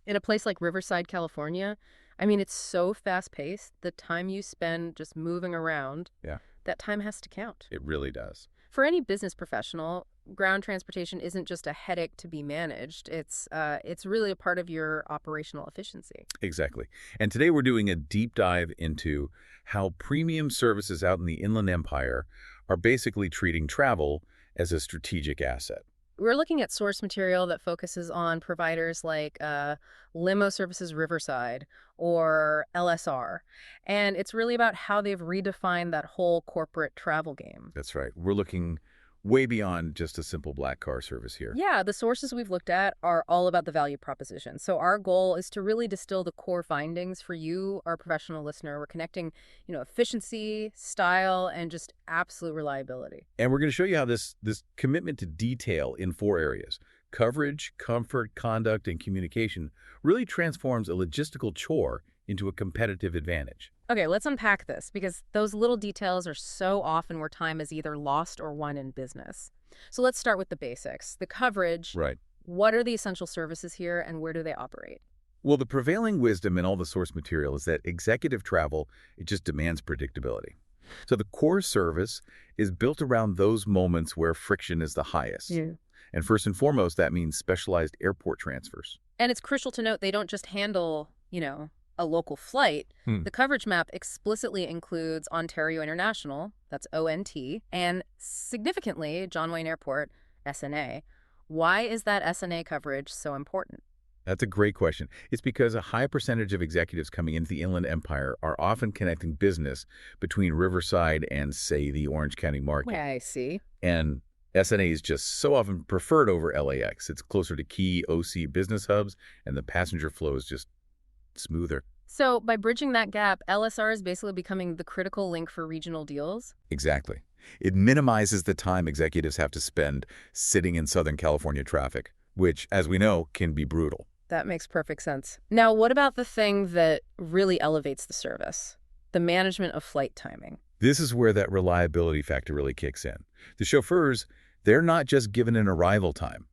In a place like Riverside, California, I mean, it's so fast-paced, the time you spend just moving around, Yeah, that time has to count. it really does. For any business professional, ground transportation isn't just a headache to be managed. It's really a part of your operational efficiency. Exactly. And today we're doing a deep dive into how premium services out in the Inland Empire are basically treating travel as a strategic asset. We're looking at source material that focuses on providers like Limo Services Riverside or LSR. And it's really about how they've redefined that whole corporate travel game. That's right. We're looking way beyond just a simple black car service here. Yeah, the sources we've looked at are all about the value proposition. So our goal is to really distill the core findings for you, our professional listener. We're connecting, efficiency, style, and just absolute reliability. And we're going to show you how this commitment to detail in 4 areas, coverage, comfort, conduct, and communication, really transforms a logistical chore into a competitive advantage. Okay, let's unpack this because those little details are so often where time is either lost or won in business. So let's start with the basics. The coverage. Right. What are the essential services here and where do they operate? Well, the prevailing wisdom in all the source material is that executive travel, it just demands predictability. So the core service is built around those moments where friction is the highest. Yeah. And first and foremost, that means specialized airport transfers. And it's crucial to note they don't just handle, a local flight. The coverage map explicitly includes Ontario International, that's ONT, and significantly John Wayne Airport, SNA. Why is that SNA coverage so important? That's a great question. It's because a high percentage of executives coming into the Inland Empire are often connecting business between Riverside and, say, the Orange County market. Yeah, I see. And SNA is just so often preferred over LAX. It's closer to key OC business hubs, and the passenger flow is just smoother. So by bridging that gap, LSR is basically becoming the critical link for regional deals? Exactly. It minimizes the time executives have to spend sitting in Southern California traffic, which, as we know, can be brutal. That makes perfect sense. Now, what about the thing that really elevates the service? The management of flight timing. This is where that reliability factor really kicks in. The chauffeurs, they're not just given an arrival time.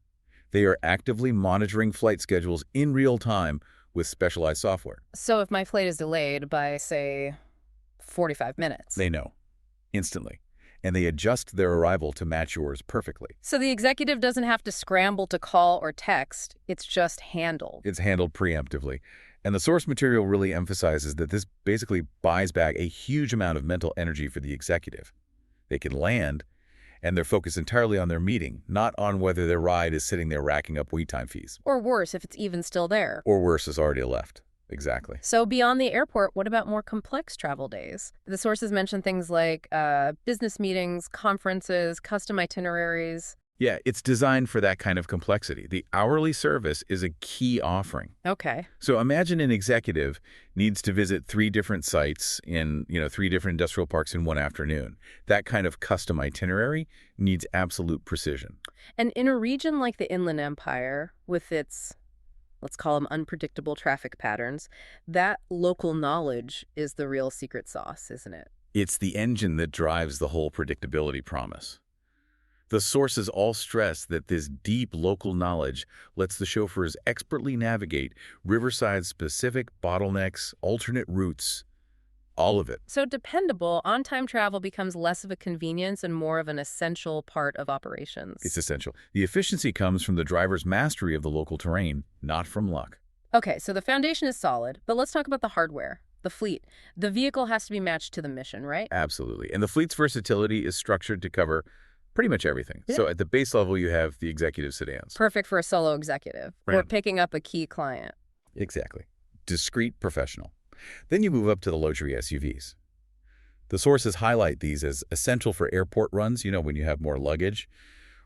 They are actively monitoring flight schedules in real time with specialized software. So if my flight is delayed by, say, 45 minutes. They know instantly, and they adjust their arrival to match yours perfectly. So the executive doesn't have to scramble to call or text. It's just handled. It's handled preemptively. And the source material really emphasizes that this basically buys back a huge amount of mental energy for the executive. They can land, and they're focused entirely on their meeting, not on whether their ride is sitting there racking up wait time fees. Or worse, if it's even still there. Or worse, is already left. Exactly. So beyond the airport, what about more complex travel days? The sources mention things like business meetings, conferences, custom itineraries. Yeah, it's designed for that kind of complexity. The hourly service is a key offering. Okay. So imagine an executive needs to visit 3 different sites in, 3 different industrial parks in one afternoon. That kind of custom itinerary needs absolute precision. And in a region like the Inland Empire, with its, let's call them unpredictable traffic patterns, that local knowledge is the real secret sauce, isn't it? It's the engine that drives the whole predictability promise. The sources all stress that this deep local knowledge lets the chauffeurs expertly navigate Riverside-specific bottlenecks, alternate routes, all of it. So dependable, on-time travel becomes less of a convenience and more of an essential part of operations. It's essential. The efficiency comes from the driver's mastery of the local terrain, not from luck. Okay, so the foundation is solid, but let's talk about the hardware, the fleet. The vehicle has to be matched to the mission, right? Absolutely. And the fleet's versatility is structured to cover pretty much everything. Yeah. So at the base level, you have the executive sedans. Perfect for a solo executive or Right. picking up a key client. Exactly. Discreet, professional. Then you move up to the luxury SUVs. The sources highlight these as essential for airport runs, when you have more luggage,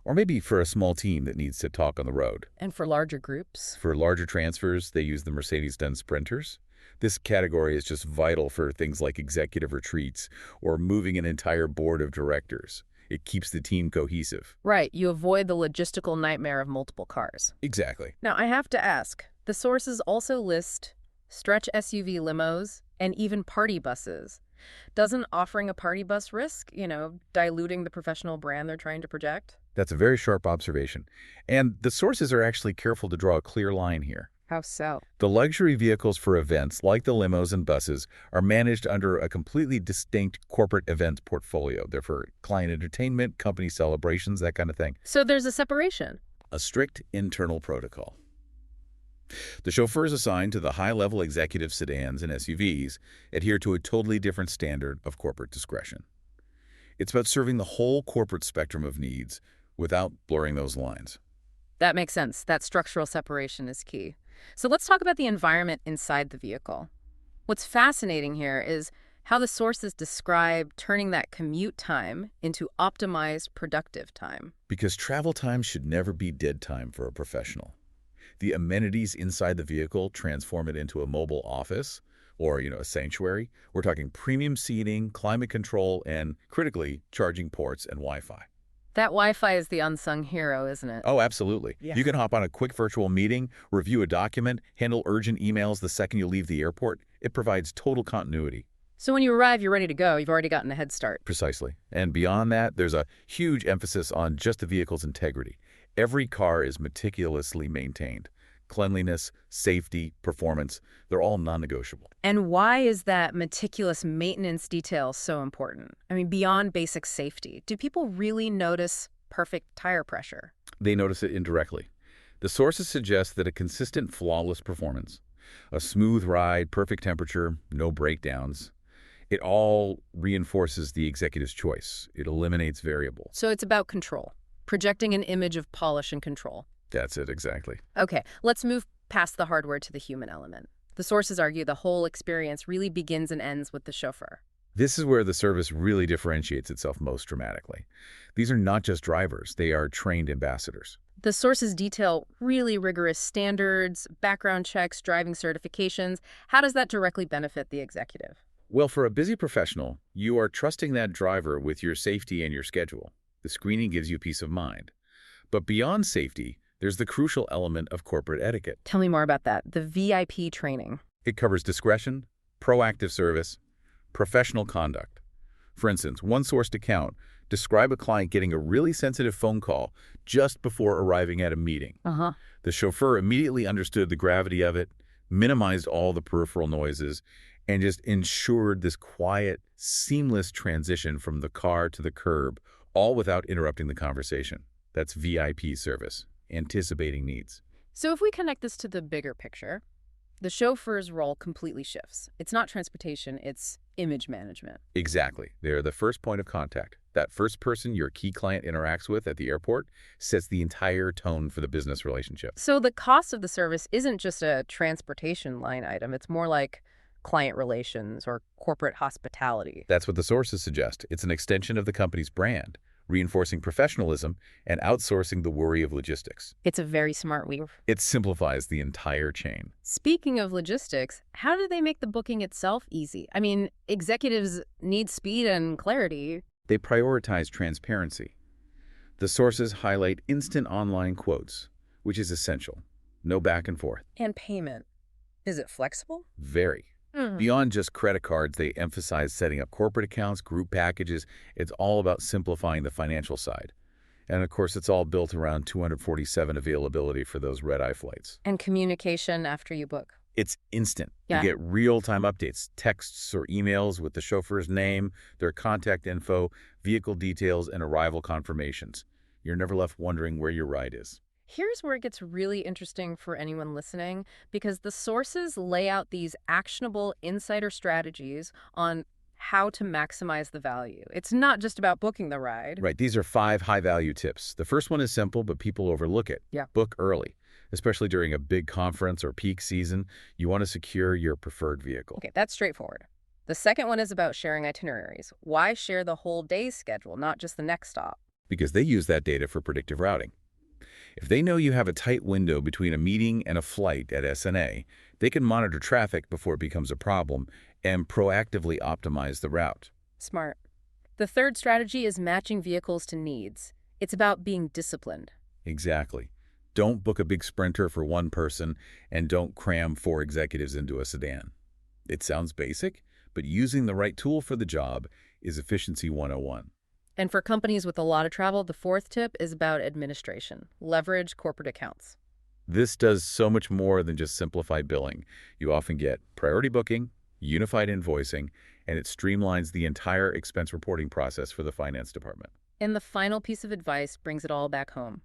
or maybe for a small team that needs to talk on the road. And for larger groups. For larger transfers, they use the Mercedes-Benz Sprinters. This category is just vital for things like executive retreats or moving an entire board of directors. It keeps the team cohesive. Right, you avoid the logistical nightmare of multiple cars. Exactly. Now, I have to ask, the sources also list stretch SUV limos and even party buses. Doesn't offering a party bus risk, diluting the professional brand they're trying to project? That's a very sharp observation. And the sources are actually careful to draw a clear line here. How so? The luxury vehicles for events, like the limos and buses, are managed under a completely distinct corporate events portfolio. They're for client entertainment, company celebrations, that kind of thing. So there's a separation. A strict internal protocol. The chauffeurs assigned to the high-level executive sedans and SUVs adhere to a totally different standard of corporate discretion. It's about serving the whole corporate spectrum of needs without blurring those lines. That makes sense. That structural separation is key. So let's talk about the environment inside the vehicle. What's fascinating here is how the sources describe turning that commute time into optimized productive time. Because travel time should never be dead time for a professional. The amenities inside the vehicle transform it into a mobile office or, a sanctuary. We're talking premium seating, climate control, and, critically, charging ports and Wi-Fi. That Wi-Fi is the unsung hero, isn't it? Oh, absolutely. Yeah. You can hop on a quick virtual meeting, review a document, handle urgent emails the second you leave the airport. It provides total continuity. So when you arrive, you're ready to go. You've already gotten a head start. Precisely. And beyond that, there's a huge emphasis on just the vehicle's integrity. Every car is meticulously maintained. Cleanliness, safety, performance, they're all non-negotiable. And why is that meticulous maintenance detail so important? I mean, beyond basic safety, do people really notice perfect tire pressure? They notice it indirectly. The sources suggest that a consistent, flawless performance, a smooth ride, perfect temperature, no breakdowns, it all reinforces the executive's choice. It eliminates variables. So it's about control, projecting an image of polish and control. That's it, exactly. Okay, let's move past the hardware to the human element. The sources argue the whole experience really begins and ends with the chauffeur. This is where the service really differentiates itself most dramatically. These are not just drivers, they are trained ambassadors. The sources detail really rigorous standards, background checks, driving certifications. How does that directly benefit the executive? Well, for a busy professional, you are trusting that driver with your safety and your schedule. The screening gives you peace of mind. But beyond safety, there's the crucial element of corporate etiquette. Tell me more about that, the VIP training. It covers discretion, proactive service, professional conduct. For instance, one sourced account described a client getting a really sensitive phone call just before arriving at a meeting. The chauffeur immediately understood the gravity of it, minimized all the peripheral noises, and just ensured this quiet, seamless transition from the car to the curb, all without interrupting the conversation. That's VIP service. Anticipating needs. So if we connect this to the bigger picture, the chauffeur's role completely shifts. It's not transportation, it's image management. Exactly. They're the first point of contact. That first person your key client interacts with at the airport sets the entire tone for the business relationship. So the cost of the service isn't just a transportation line item. It's more like client relations or corporate hospitality. That's what the sources suggest. It's an extension of the company's brand, reinforcing professionalism and outsourcing the worry of logistics. It's a very smart weave. It simplifies the entire chain. Speaking of logistics, how do they make the booking itself easy? I mean, executives need speed and clarity. They prioritize transparency. The sources highlight instant online quotes, which is essential. No back and forth. And payment. Is it flexible? Very. Beyond just credit cards, they emphasize setting up corporate accounts, group packages. It's all about simplifying the financial side. And of course, it's all built around 247 availability for those red-eye flights. And communication after you book. It's instant. Yeah. You get real-time updates, texts or emails with the chauffeur's name, their contact info, vehicle details, and arrival confirmations. You're never left wondering where your ride is. Here's where it gets really interesting for anyone listening, because the sources lay out these actionable insider strategies on how to maximize the value. It's not just about booking the ride. Right. These are 5 high-value tips. The first one is simple, but people overlook it. Yeah. Book early. Especially during a big conference or peak season, you want to secure your preferred vehicle. Okay, that's straightforward. The second one is about sharing itineraries. Why share the whole day's schedule, not just the next stop? Because they use that data for predictive routing. If they know you have a tight window between a meeting and a flight at SNA, they can monitor traffic before it becomes a problem and proactively optimize the route. Smart. The third strategy is matching vehicles to needs. It's about being disciplined. Exactly. Don't book a big Sprinter for one person and don't cram 4 executives into a sedan. It sounds basic, but using the right tool for the job is efficiency 101. And for companies with a lot of travel, the fourth tip is about administration. Leverage corporate accounts. This does so much more than just simplify billing. You often get priority booking, unified invoicing, and it streamlines the entire expense reporting process for the finance department. And the final piece of advice brings it all back home.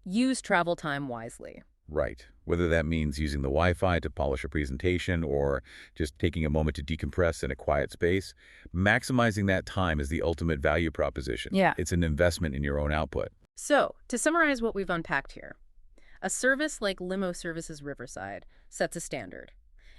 Use travel time wisely. Right. Whether that means using the Wi-Fi to polish a presentation or just taking a moment to decompress in a quiet space, maximizing that time is the ultimate value proposition. Yeah. It's an investment in your own output. So, to summarize what we've unpacked here, a service like Limo Services Riverside sets a standard.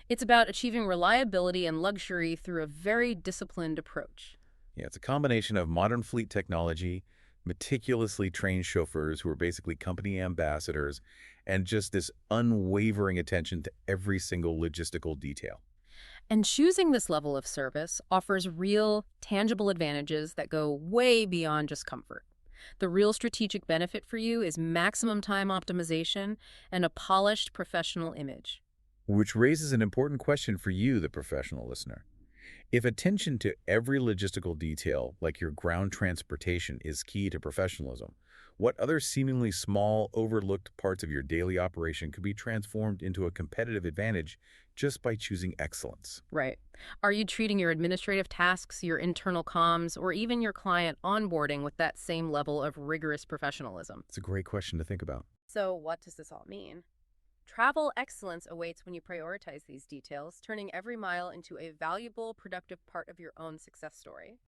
It's about achieving reliability and luxury through a very disciplined approach. Yeah, it's a combination of modern fleet technology, meticulously trained chauffeurs who are basically company ambassadors, and just this unwavering attention to every single logistical detail. And choosing this level of service offers real, tangible advantages that go way beyond just comfort. The real strategic benefit for you is maximum time optimization and a polished professional image. Which raises an important question for you, the professional listener. If attention to every logistical detail, like your ground transportation, is key to professionalism, what other seemingly small, overlooked parts of your daily operation could be transformed into a competitive advantage just by choosing excellence? Right. Are you treating your administrative tasks, your internal comms, or even your client onboarding with that same level of rigorous professionalism? It's a great question to think about. So, what does this all mean? Travel excellence awaits when you prioritize these details, turning every mile into a valuable, productive part of your own success story.